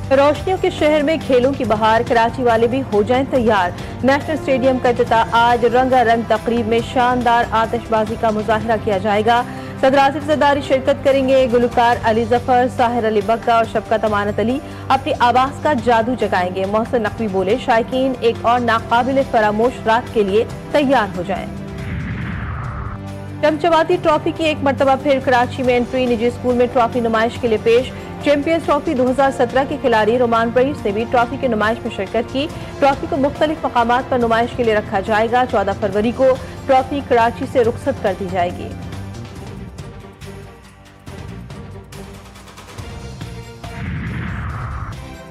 रोशनियों के शहर में खेलों की बहार, कराची वाले भी हो जाएं तैयार। नेशनल स्टेडियम का इफ्तिताह आज रंगारंग तकरीब में शानदार आतिशबाजी का मुजाहरा किया जाएगा। सदर आसिफ ज़रदारी शिरकत करेंगे। गुलकार अली जफर, साहिर अली बग्गा और शफकत अमानत अली अपनी आवाज का जादू जगाएंगे। मोहसिन नकवी बोले, शायकीन एक और नाकाबिल फरामोश रात के लिए तैयार हो जाएं। चमचमाती ट्रॉफी की एक मरतबा फिर कराची में एंट्री, निजी स्कूल में ट्रॉफी नुमाइश के लिए पेश। चैंपियंस ट्रॉफी 2017 के खिलाड़ी रोमान रईस ने भी ट्रॉफी की नुमाइश में शिरकत की। ट्रॉफी को मुख्तलिफ मकामात पर नुमाइश के लिए रखा जाएगा। 14 फरवरी को ट्रॉफी कराची से रुखसत कर दी जाएगी।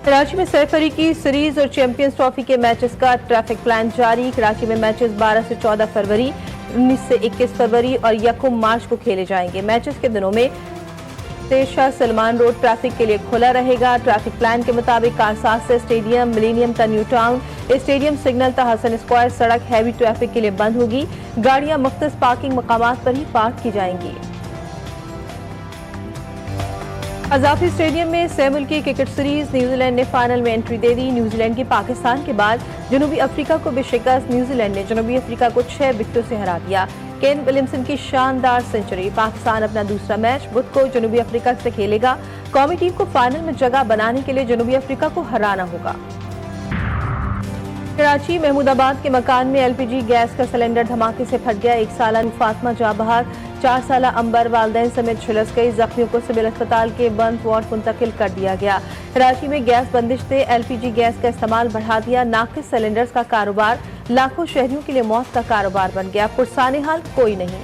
कराची में सरफरी की सीरीज और चैंपियंस ट्रॉफी के मैचेस का ट्रैफिक प्लान जारी। कराची में मैचेस 12 से 14 फरवरी, 19 से 21 फरवरी और 1 मार्च को खेले जाएंगे। मैचेस के दिनों में शाह सलमान रोड ट्रैफिक के लिए खुला रहेगा। ट्रैफिक प्लान के मुताबिक कारसाज से स्टेडियम, मिलेनियम ता न्यू टाउन, स्टेडियम सिग्नल ता हसन स्क्वायर सड़क हैवी ट्रैफिक के लिए बंद होगी। गाड़ियां मुख्तलिफ पार्किंग मकामात पर ही पार्क की जाएंगी। अजाफी स्टेडियम में सेमुल की क्रिकेट सीरीज, न्यूजीलैंड ने फाइनल में एंट्री दे दी। न्यूजीलैंड की पाकिस्तान के बाद जनूबी अफ्रीका को भी शिकस्त। न्यूजीलैंड ने जनूबी अफ्रीका को 6 विकेटों से हरा दिया। केन विलियमसन की शानदार सेंचुरी। पाकिस्तान अपना दूसरा मैच बुध को जनूबी अफ्रीका से खेलेगा। कौमी टीम को फाइनल में जगह बनाने के लिए जनूबी अफ्रीका को हराना होगा। कराची महमूदाबाद के मकान में एलपीजी गैस का सिलेंडर धमाके से फट गया। 1 साला फातिमा जाँ बहार, 4 साला अंबर वालदैन समेत झुलस गई। जख्मियों को सिविल अस्पताल के बंद वार्ड मुंतकिल कर दिया गया। कराची में गैस बंदिश से एलपीजी गैस का इस्तेमाल बढ़ा दिया। नाकिस सिलेंडर्स का कारोबार लाखों शहरियों के लिए मौत का कारोबार बन गया। पुरसाने हाल कोई नहीं।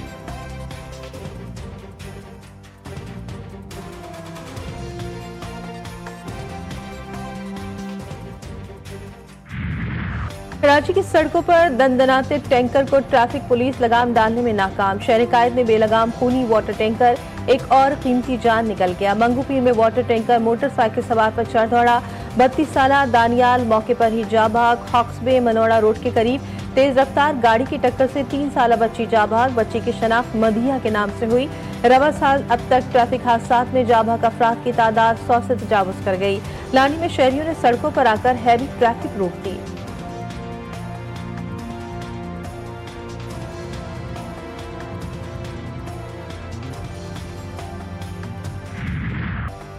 कराची की सड़कों पर दंदनाते टैंकर को ट्रैफिक पुलिस लगाम डालने में नाकाम। शहर कायद में बेलगाम खूनी वाटर टैंकर, एक और कीमती जान निकल गया। मंगूपीर में वाटर टैंकर मोटरसाइकिल सवार पर चढ़ दौड़ा। 32 साला दानियाल मौके पर ही जा भाग। हॉक्सबे मनोड़ा रोड के करीब तेज रफ्तार गाड़ी की टक्कर से 3 साला बच्ची जा भाग। बच्ची की शनाख्त मदिया के नाम से हुई। रवा साल अब तक ट्रैफिक हादसात में जा भाग अफराद की तादाद 100 से तजावुज कर गई। लानी में शहरियों ने सड़कों पर आकर हैवी ट्रैफिक रोक दी।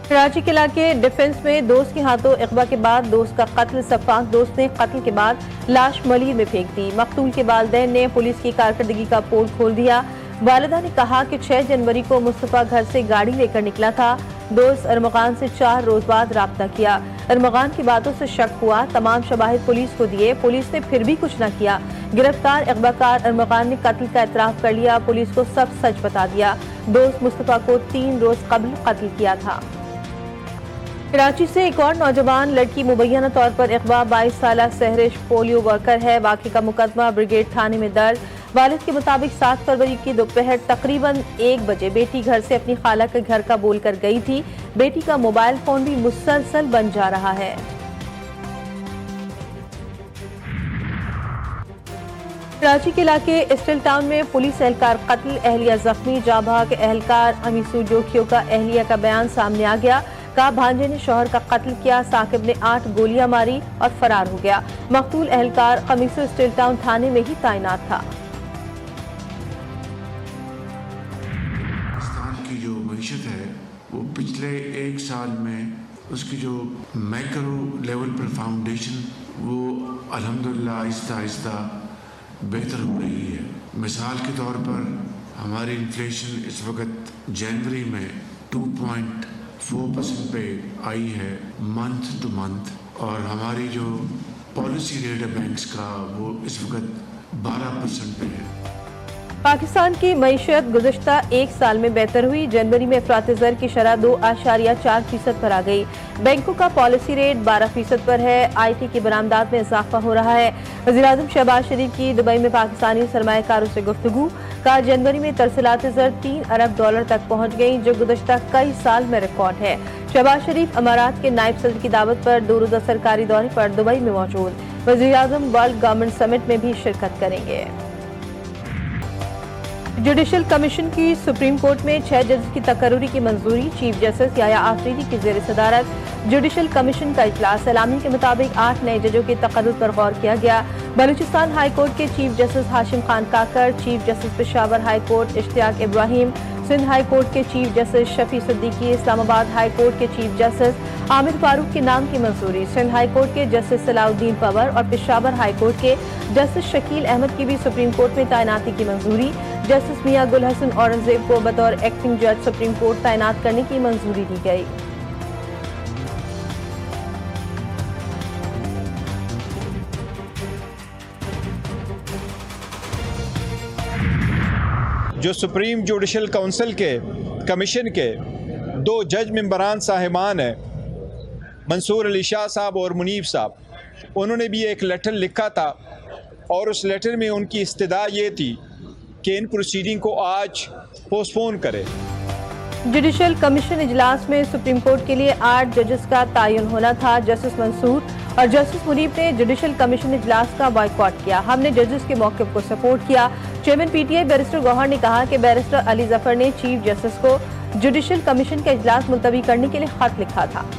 कराची के इलाके डिफेंस में दोस्त के हाथों इकबा के बाद दोस्त का कत्ल। सफाक दोस्त ने कत्ल के बाद लाश मलीर में फेंक दी। मकतूल के वालिदैन ने पुलिस की कारकर्दगी का पोल खोल दिया। वालिदा ने कहा कि 6 जनवरी को मुस्तफा घर से गाड़ी लेकर निकला था। दोस्त अरमगान से 4 रोज बाद राब्ता किया। अरमगान की बातों से शक हुआ। तमाम शवाहिद पुलिस को दिए। पुलिस ने फिर भी कुछ न किया। गिरफ्तार इकबाकार अरमगान ने कत्ल का इतराफ कर लिया। पुलिस को सब सच बता दिया। दोस्त मुस्तफा को 3 रोज कबल कत्ल किया था। कराची से एक और नौजवान लड़की मुबैना तौर पर इकबा 22 साला सहरिश पोलियो वर्कर है। वाक़े का मुकदमा ब्रिगेड थाने में दर्ज। वालिद के मुताबिक 7 फरवरी की दोपहर तकरीबन 1 बजे बेटी घर से अपनी खाला के घर का बोलकर गई थी। बेटी का मोबाइल फोन भी मुसलसल बन जा रहा है। कराची के इलाके स्टील टाउन में पुलिस एहलकार कत्ल, एहलिया जख्मी। जा भाग एहलकार अमीसू जोखियों का एहलिया का बयान सामने आ गया। का भांजे ने शौहर का कत्ल किया। साकिब ने 8 गोलियां मारी और फरार हो गया। मकतूल एहलकार कमीसू स्टील टाउन थाने में ही तैनात था। पाकिस्तान की जो मईशत है वो पिछले 1 साल में उसकी जो मैक्रो लेवल पर फाउंडेशन वो अल्हम्दुलिल्लाह आहिस्ता आहिस्ता बेहतर हो रही है। मिसाल के तौर पर हमारी इन्फ्लेशन इस वक्त जनवरी में 2.4% पे आई है मंथ टू मंथ, और हमारी जो पॉलिसी रेट है बैंक्स का वो इस वक्त 12% पे है। पाकिस्तान की मईशत गुज़श्ता 1 साल में बेहतर हुई। जनवरी में अफरात ज़र की शरह 2.4% पर आ गई। बैंकों का पॉलिसी रेट 12% पर है। IT की बरामदात में इजाफा हो रहा है। वज़ीर-ए-आज़म शहबाज शरीफ की दुबई में पाकिस्तानी सरमायाकारों से गुफ्तगू। का जनवरी में तरसीलात ज़र $3 अरब तक पहुँच गई, जो गुज़श्ता कई साल में रिकॉर्ड है। शहबाज शरीफ अमारात के नायब सदर की दावत पर 2 रोज़ा सरकारी दौरे पर दुबई में मौजूद। वज़ीर-ए-आज़म वर्ल्ड गवर्नमेंट समिट में भी शिरकत करेंगे। जुडिशल कमीशन की सुप्रीम कोर्ट में 6 जज की तकर्रुरी की मंजूरी। चीफ जस्टिस याया आफरीदी की ज़ेर सदारत जुडिशल कमीशन का इजलास। एलामी के मुताबिक 8 नए जजों के तकर्रुर पर गौर किया गया। बलूचिस्तान हाई कोर्ट के chief justice Hashim Khan Kakar, chief justice Peshawar high court Ishtiaq Ibrahim, Sindh high court के chief justice Shafi Siddiqui, Islamabad high court के चीफ जस्टिस आमिर फारूक के नाम की मंजूरी। सिंध हाई कोर्ट के जस्टिस सलाउद्दीन पवर और पेशावर हाई कोर्ट के जस्टिस शकील अहमद की भी सुप्रीम कोर्ट में तैनाती की मंजूरी। जस्टिस मियां गुल हसन औरंगजेब को बतौर एक्टिंग जज सुप्रीम कोर्ट तैनात करने की मंजूरी दी गई। जो सुप्रीम जुडिशल काउंसिल के कमीशन के 2 जज मेंबरान साहिबान हैं, मंसूर अली शाह साहब और मुनीब साहब, उन्होंने भी एक लेटर लिखा था और उस लेटर में उनकी इस्तदा ये थी कि इन प्रोसीडिंग को आज पोस्टपोन करें। जुडिशल कमीशन इजलास में सुप्रीम कोर्ट के लिए 8 जजेस का तयन होना था। जस्टिस मंसूर और जस्टिस मुनीब ने जुडिशल कमीशन इजलास का बॉयकॉट किया। हमने जजेस के मौक़िफ़ को सपोर्ट किया। चेयरमैन पीटीआई बैरिस्टर गौहर ने कहा कि बैरिस्टर अली जफर ने चीफ जस्टिस को जुडिशल कमीशन का इजलास मुलतवी करने के लिए खत लिखा था।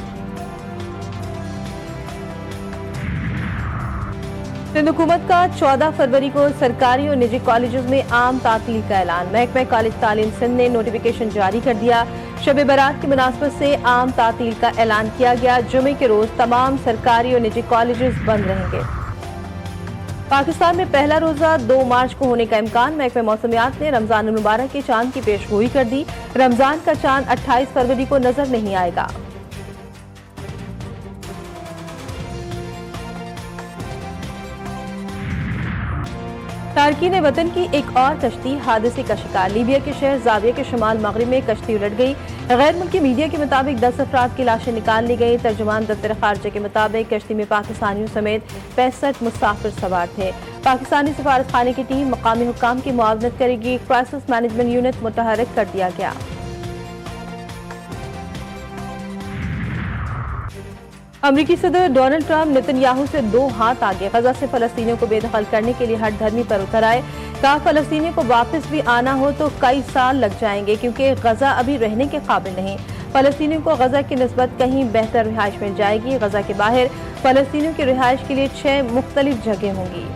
सिंध हुकूमत का 14 फरवरी को सरकारी और निजी कॉलेजों में आम तातील का ऐलान। महकमा कॉलेज तालीम सिंध ने नोटिफिकेशन जारी कर दिया। शब बारात की मुनासबत से आम तातील का ऐलान किया गया। जुमे के रोज तमाम सरकारी और निजी कॉलेजेस बंद रहेंगे। पाकिस्तान में पहला रोजा 2 मार्च को होने का इम्कान। महकमा मौसमियात ने रमजान मुबारक के चांद की पेशगोई कर दी। रमजान का चांद 28 फरवरी को नजर नहीं आएगा। तारकीन वतन की एक और कश्ती हादसे का शिकार। लीबिया के शहर जाविया के शुमाल मगरिब में कश्ती उलट गई। गैर मुल्की मीडिया के मुताबिक 10 अफराद की लाशें निकाल ली गई। तर्जुमान दफ्तर खारजा के मुताबिक कश्ती में पाकिस्तानियों समेत 65 मुसाफिर सवार थे। पाकिस्तानी सफारत खाने की टीम मकामी हुक्काम की मुआवनत करेगी। क्राइसिस मैनेजमेंट यूनिट मुतहर्रिक कर दिया गया। अमरीकी सदर डोनाल्ड ट्रंप नेतन्याहू से 2 हाथ आगे। गजा से फलस्तीनियों को बेदखल करने के लिए हट धर्मी पर उतर आए। कहा फलस्तीनियों को वापस भी आना हो तो कई साल लग जाएंगे क्योंकि गजा अभी रहने के काबिल नहीं। फलस्तीनियों को गजा की निस्बत कहीं बेहतर रिहाइश मिल जाएगी। गजा के बाहर फलस्तीनियों की रिहाइश के लिए 6 मुख्तलिफ जगह होंगी।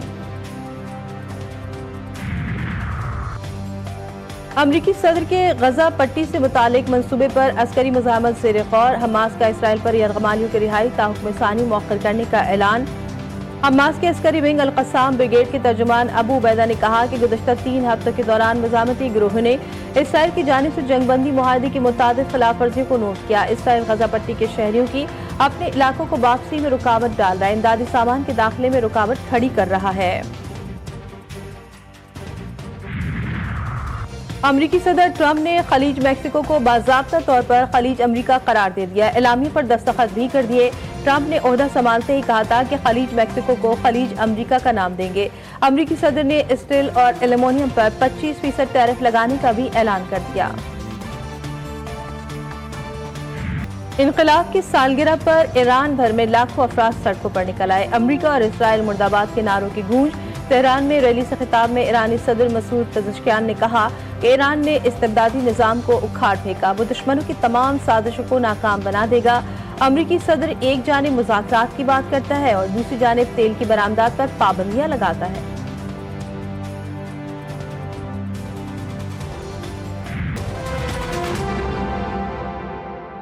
अमरीकी सदर के गजा पट्टी से मुतालिक मंसूबे पर अस्करी मुज़ाहमत ज़ेर गौर। हमास का इसराइल पर यरगमालियों की रिहाई ताहुक्म सानी मौखर करने का ऐलान। हमास के अस्करी विंग अल-क़स्साम ब्रिगेड के तर्जुमान अबू उबैदा ने कहा कि गुज़श्ता 3 हफ्तों के दौरान मज़ाहमती गिरोह ने इसराइल की जानिब से जंगबंदी मुआहदे की मुतादिद खिलाफ वर्जियों को नोट किया। इसराइल गजा पट्टी के शहरियों की अपने इलाकों को वापसी में रुकावट डाल रहा है। इमदादी सामान के दाखिले में रुकावट खड़ी कर रहा है। अमरीकी सदर ट्रंप ने खलीज मैक्सिको को बाज़ाब्ता तौर पर खलीज अमरीका करार दे दिया। एलामिये पर दस्तखत भी कर दिए। ट्रंप ने ओहदा संभालते ही कहा था कि खलीज मैक्सिको को खलीज अमरीका का नाम देंगे। अमरीकी सदर ने स्टील और एल्यूमीनियम पर 25% टैरिफ लगाने का भी ऐलान कर दिया। इनकलाब की सालगिरह पर ईरान भर में लाखों अफराद सड़कों पर निकल आए। अमरीका और इसराइल मुर्दाबाद के नारों की गूंज। तेहरान में रैली से खिताब में ईरानी सदर मसूद पेज़ेश्कियान ने कहा कि ईरान ने इस्तिबदादी निज़ाम को उखाड़ फेंका। वो दुश्मनों की तमाम साजिशों को नाकाम बना देगा। अमरीकी सदर एक जानिब मुज़ाकरात की बात करता है और दूसरी जानिब तेल की बरामदात पर पाबंदियां लगाता है।